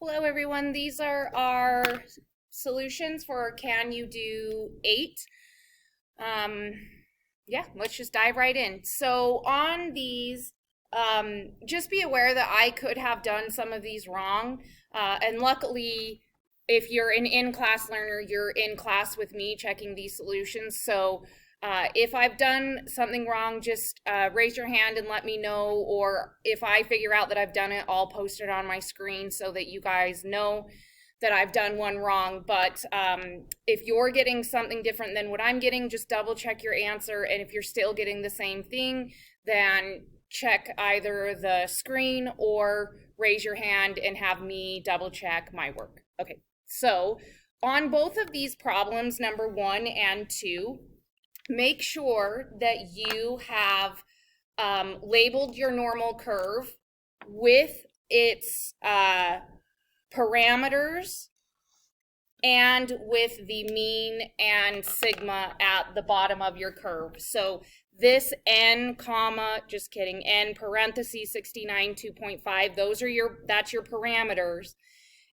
Hello everyone, these are our solutions for Can You Do 8? Um, yeah, let's just dive right in. So on these, just be aware that I could have done some of these wrong. And luckily, if you're an in-class learner, you're in class with me checking these solutions. So if I've done something wrong, just raise your hand and let me know. Or if I figure out that I've done it, I'll post it on my screen so that you guys know that I've done one wrong. But if you're getting something different than what I'm getting, just double check your answer. And if you're still getting the same thing, then check either the screen or raise your hand and have me double check my work. Okay, so on both of these problems, number 1 and 2, make sure that you have labeled your normal curve with its parameters and with the mean and sigma at the bottom of your curve. So this n comma, just kidding, n parentheses 69 2.5, that's your parameters.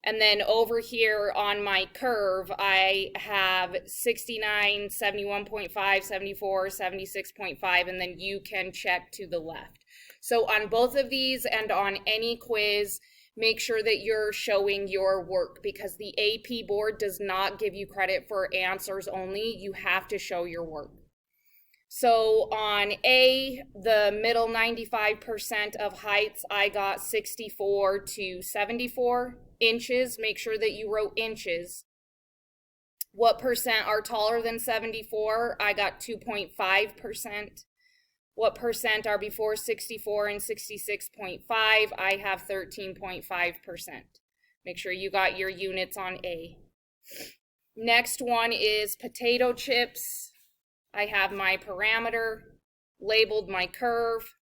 And then over here on my curve, I have 69, 71.5, 74, 76.5, and then you can check to the left. So on both of these and on any quiz, make sure that you're showing your work because the AP board does not give you credit for answers only. You have to show your work. So on A, the middle 95% of heights, I got 64 to 74 inches. Make sure that you wrote inches. What percent are taller than 74? I got 2.5%. What percent are before 64 and 66.5? I have 13.5%. Make sure you got your units on A. Next one is potato chips. I have my parameter, labeled my curve.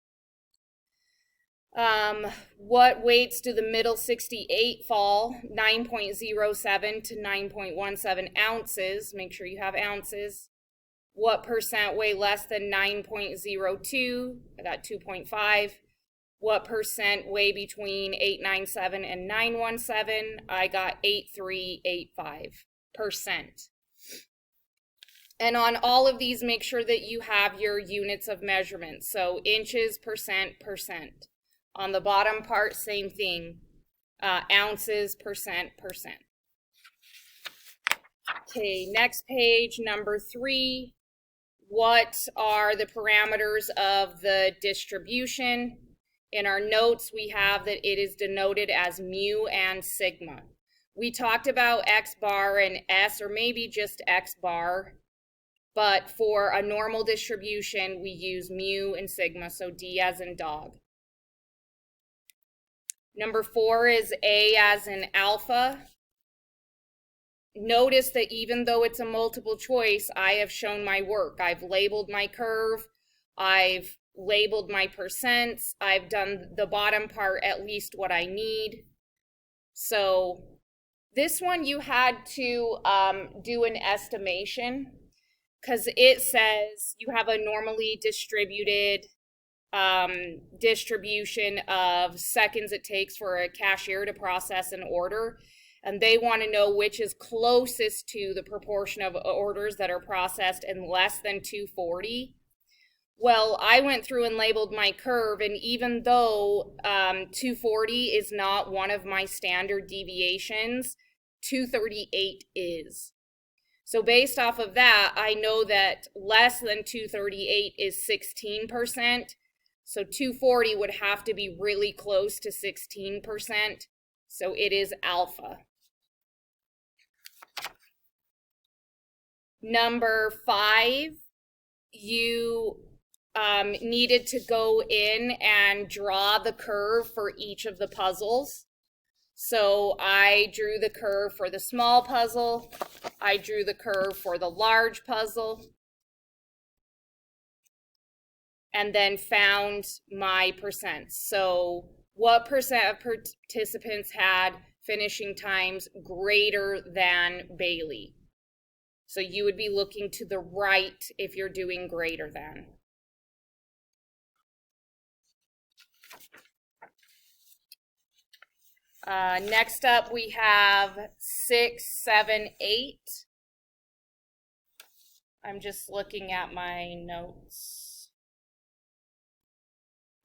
What weights do the middle 68 fall? 9.07 to 9.17 ounces. Make sure you have ounces. What percent weigh less than 9.02? I got 2.5. What percent weigh between 897 and 917? I got 8385%. And on all of these, make sure that you have your units of measurement. So inches, percent. On the bottom part, same thing. Ounces, percent. Okay, next page, number 3. What are the parameters of the distribution? In our notes, we have that it is denoted as mu and sigma. We talked about X bar and S, or maybe just X bar. But for a normal distribution, we use mu and sigma, so D as in dog. Number 4 is A as in alpha. Notice that even though it's a multiple choice, I have shown my work. I've labeled my curve. I've labeled my percents. I've done the bottom part at least what I need. So this one you had to do an estimation, because it says you have a normally distributed distribution of seconds it takes for a cashier to process an order, and they want to know which is closest to the proportion of orders that are processed in less than 240. Well, I went through and labeled my curve, and even though 240 is not one of my standard deviations, 238 is. So based off of that, I know that less than 238 is 16%. So 240 would have to be really close to 16%. So it is alpha. Number 5, you needed to go in and draw the curve for each of the puzzles. So I drew the curve for the small puzzle. I drew the curve for the large puzzle. And then found my percents. So what percent of participants had finishing times greater than Bailey? So you would be looking to the right if you're doing greater than. Next up, we have 6, 7, 8. I'm just looking at my notes.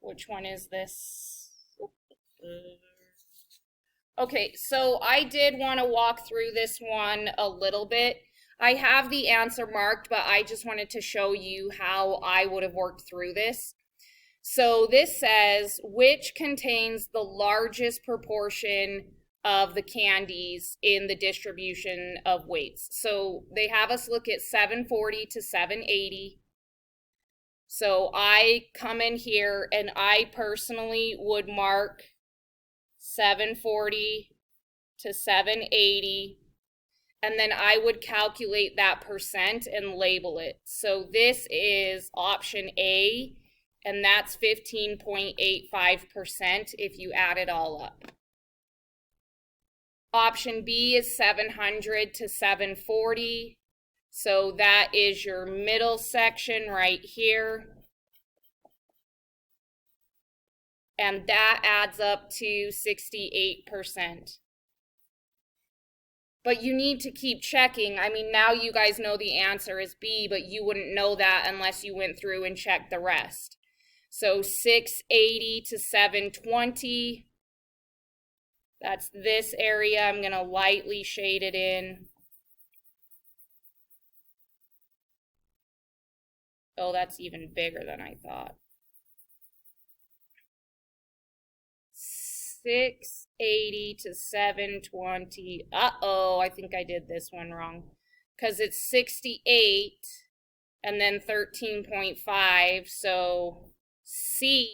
Which one is this? Okay, so I did want to walk through this one a little bit. I have the answer marked, but I just wanted to show you how I would have worked through this. So this says, which contains the largest proportion of the candies in the distribution of weights? So they have us look at 740 to 780. So I come in here and I personally would mark 740 to 780, and then I would calculate that percent and label it. So this is option A, and that's 15.85% if you add it all up. Option B is 700 to 740. So that is your middle section right here. And that adds up to 68%. But you need to keep checking. I mean, now you guys know the answer is B, but you wouldn't know that unless you went through and checked the rest. So 680 to 720. That's this area. I'm going to lightly shade it in. Oh, that's even bigger than I thought. 680 to 720. Uh-oh, I think I did this one wrong. Because it's 68 and then 13.5. So C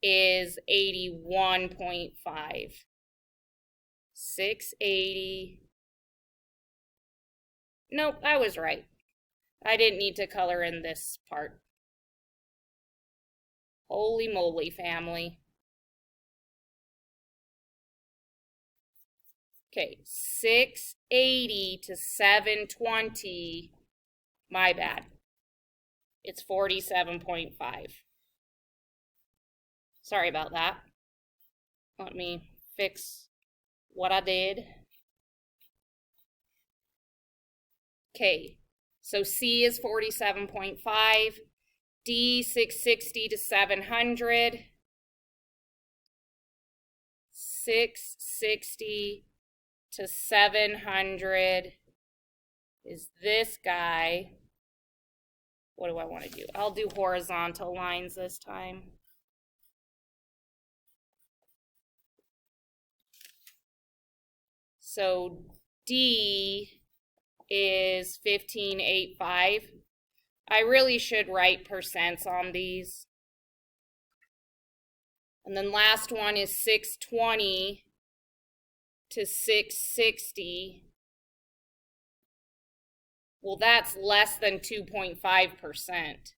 is 81.5. 680. Nope, I was right. I didn't need to color in this part. Holy moly, family. Okay, 680 to 720. My bad. It's 47.5. Sorry about that. Let me fix what I did. Okay, so C is 47.5. D, 660 to 700. 660 to 700 is this guy. What do I want to do? I'll do horizontal lines this time. So D is 15.85. I really should write percents on these. And then last one is 620 to 660. Well, that's less than 2.5%.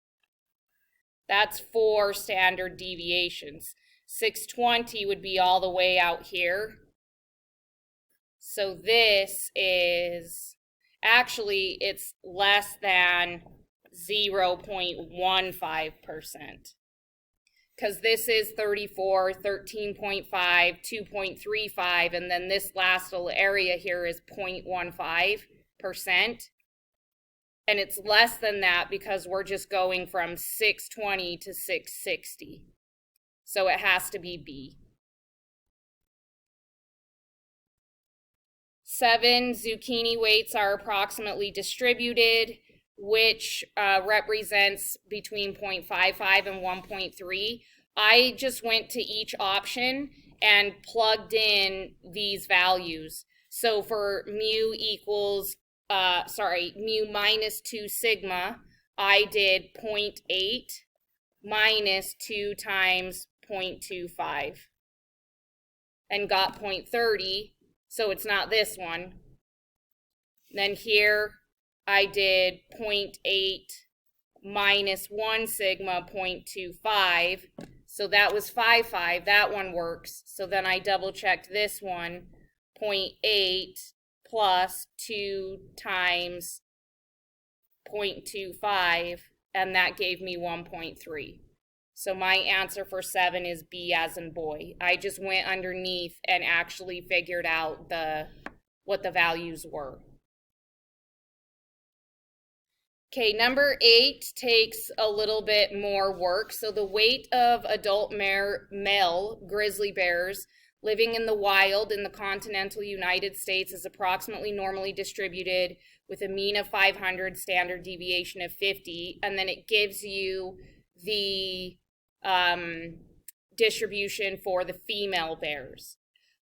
That's 4 standard deviations. 620 would be all the way out here. So this is, actually, it's less than 0.15%. Because this is 34, 13.5, 2.35, and then this last little area here is 0.15%. And it's less than that because we're just going from 620 to 660. So it has to be B. 7, zucchini weights are approximately distributed, which represents between 0.55 and 1.3. I just went to each option and plugged in these values. So for mu equals, mu minus 2 sigma, I did 0.8 minus 2 times 0.25 and got 0.30, so it's not this one. Then here I did 0.8 minus 1 sigma, 0.25, so that was 5.5, that one works. So then I double checked this one, 0.8 plus 2 times 0.25, and that gave me 1.3. So my answer for 7 is B as in boy. I just went underneath and actually figured out what the values were. Okay, number 8 takes a little bit more work. So the weight of adult male grizzly bears living in the wild in the continental United States is approximately normally distributed with a mean of 500, standard deviation of 50, and then it gives you the distribution for the female bears.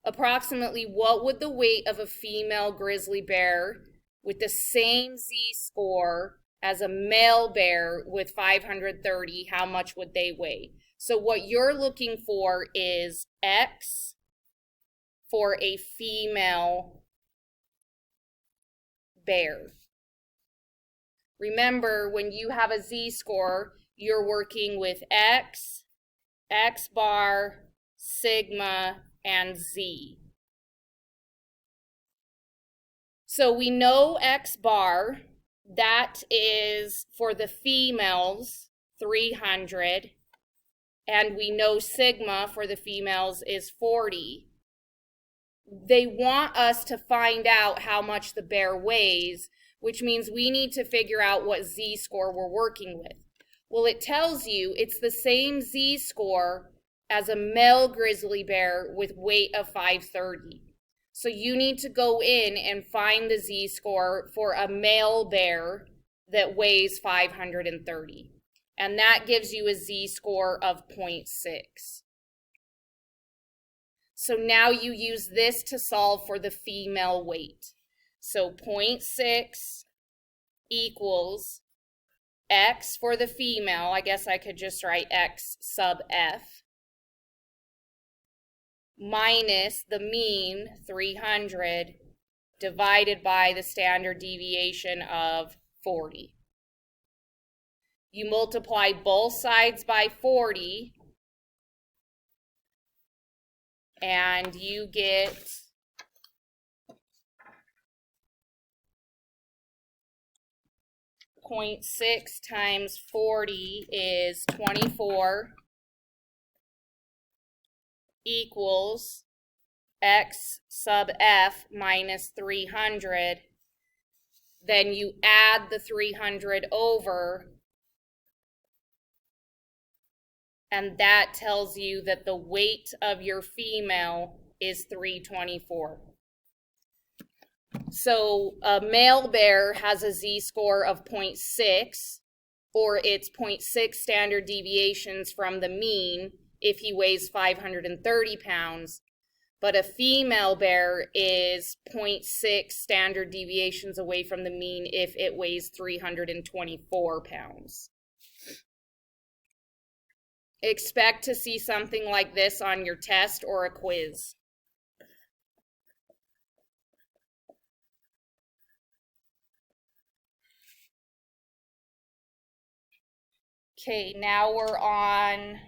Approximately what would the weight of a female grizzly bear with the same Z-score as a male bear with 530, how much would they weigh? So what you're looking for is X for a female bear. Remember, when you have a Z-score, you're working with X, X bar, sigma, and Z. So we know X bar, that is for the females, 300, and we know sigma for the females is 40. They want us to find out how much the bear weighs, which means we need to figure out what Z-score we're working with. Well, it tells you it's the same Z-score as a male grizzly bear with weight of 530. So you need to go in and find the Z-score for a male bear that weighs 530. And that gives you a Z-score of 0.6. So now you use this to solve for the female weight. So 0.6 equals X for the female. I guess I could just write X sub F minus the mean, 300, divided by the standard deviation of 40. You multiply both sides by 40, and you get 0.6 times 40 is 24 equals X sub F minus 300. Then you add the 300 over, and that tells you that the weight of your female is 324. So a male bear has a Z-score of 0.6, or it's 0.6 standard deviations from the mean if he weighs 530 pounds, but a female bear is 0.6 standard deviations away from the mean if it weighs 324 pounds. Expect to see something like this on your test or a quiz. Okay, now we're on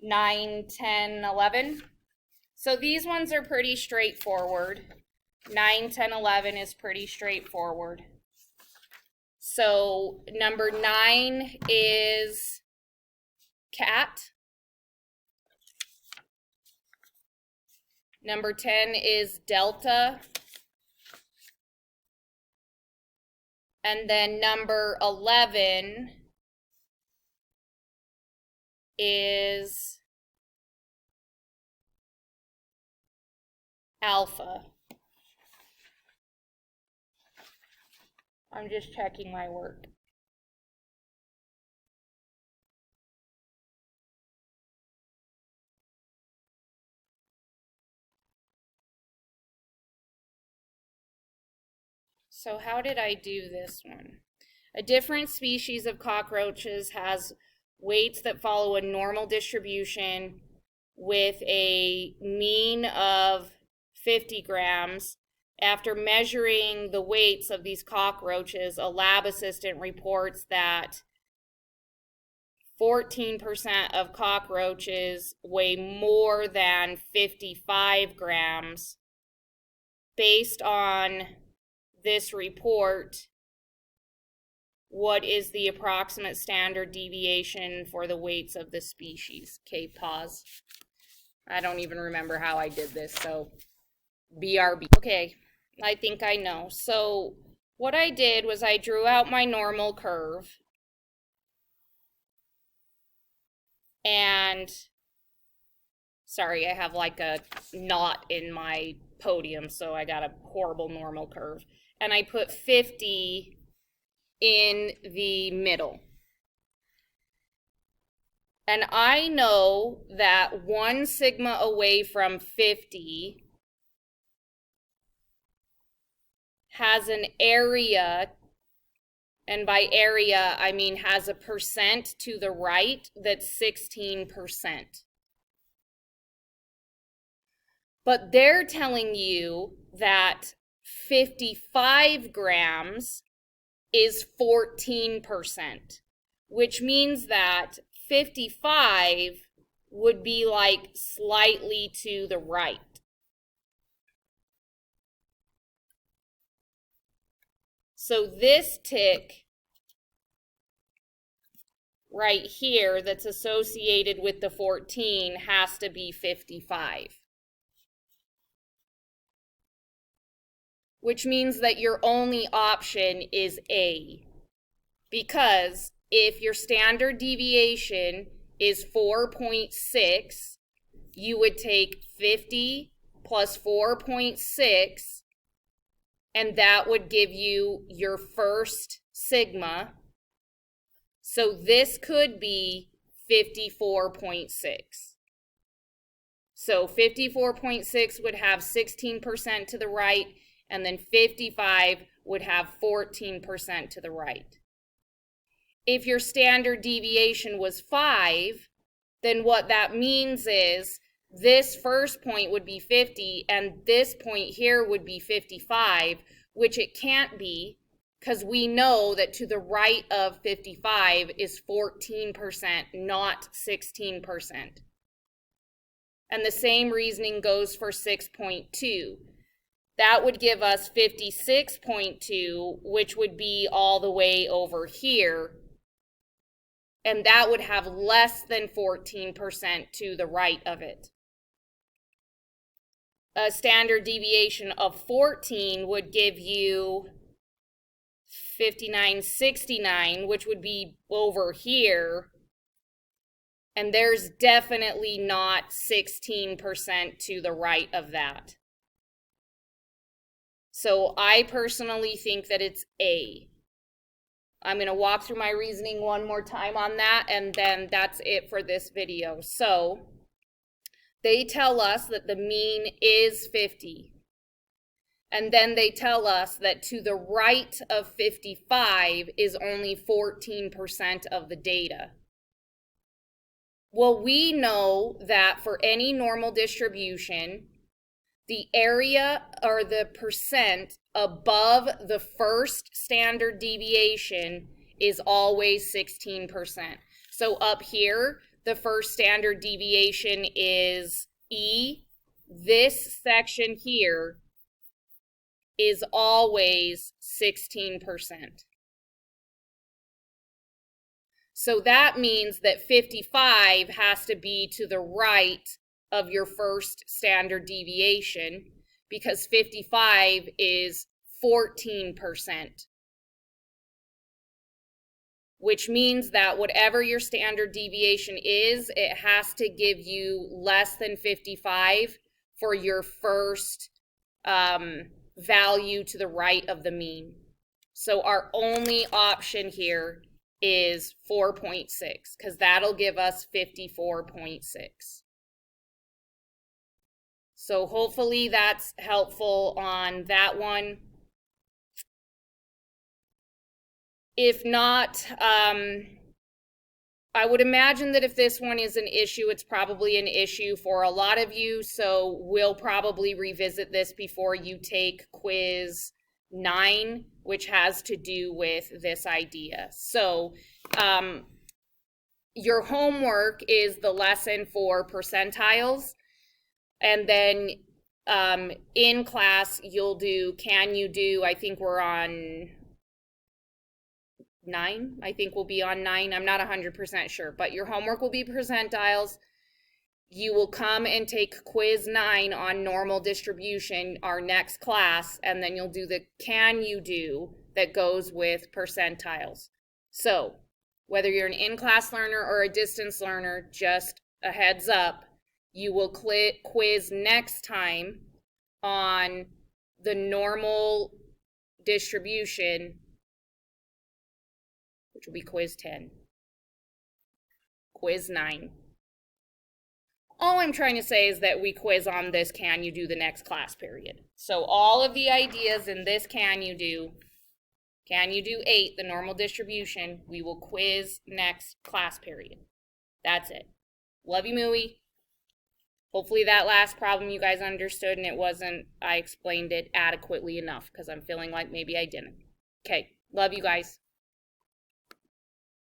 9, 10, 11. So these ones are pretty straightforward. 9, 10, 11 is pretty straightforward. So number 9 is cat. Number 10 is delta. And then number 11 is alpha. I'm just checking my work. So how did I do this one? A different species of cockroaches has weights that follow a normal distribution with a mean of 50 grams. After measuring the weights of these cockroaches, a lab assistant reports that 14% of cockroaches weigh more than 55 grams. Based on this report, what is the approximate standard deviation for the weights of the species? Okay, pause. I don't even remember how I did this, so BRB. Okay, I think I know. So what I did was I drew out my normal curve, and sorry, I have like a knot in my podium, so I got a horrible normal curve. And I put 50 in the middle. And I know that 1 sigma away from 50 has an area, and by area I mean has a percent to the right that's 16%. But they're telling you that 55 grams is 14%, which means that 55 would be like slightly to the right. So this tick right here that's associated with the 14 has to be 55. Which means that your only option is A. Because if your standard deviation is 4.6, you would take 50 plus 4.6, and that would give you your first sigma. So this could be 54.6. So 54.6 would have 16% to the right, and then 55 would have 14% to the right. If your standard deviation was 5, then what that means is this first point would be 50, and this point here would be 55, which it can't be, because we know that to the right of 55 is 14%, not 16%. And the same reasoning goes for 6.2. That would give us 56.2, which would be all the way over here. And that would have less than 14% to the right of it. A standard deviation of 14 would give you 59.69, which would be over here. And there's definitely not 16% to the right of that. So I personally think that it's A. I'm going to walk through my reasoning one more time on that, and then that's it for this video. So they tell us that the mean is 50. And then they tell us that to the right of 55 is only 14% of the data. Well, we know that for any normal distribution, the area or the percent above the first standard deviation is always 16%. So up here, the first standard deviation is E. This section here is always 16%. So that means that 55 has to be to the right of your first standard deviation, because 55 is 14%, which means that whatever your standard deviation is, it has to give you less than 55 for your first value to the right of the mean. So our only option here is 4.6, because that'll give us 54.6. So hopefully that's helpful on that one. If not, I would imagine that if this one is an issue, it's probably an issue for a lot of you. So we'll probably revisit this before you take quiz 9, which has to do with this idea. So your homework is the lesson for percentiles. And then in class, you'll do, can you do, I think we're on 9, I think we'll be on 9. I'm not 100% sure, but your homework will be percentiles. You will come and take quiz 9 on normal distribution, our next class, and then you'll do the can you do that goes with percentiles. So whether you're an in-class learner or a distance learner, just a heads up, you will quiz next time on the normal distribution, which will be quiz 10. Quiz 9. All I'm trying to say is that we quiz on this can you do the next class period. So all of the ideas in this can you do 8, the normal distribution, we will quiz next class period. That's it. Love you, Mooey. Hopefully that last problem you guys understood and I explained it adequately enough, because I'm feeling like maybe I didn't. Okay, love you guys.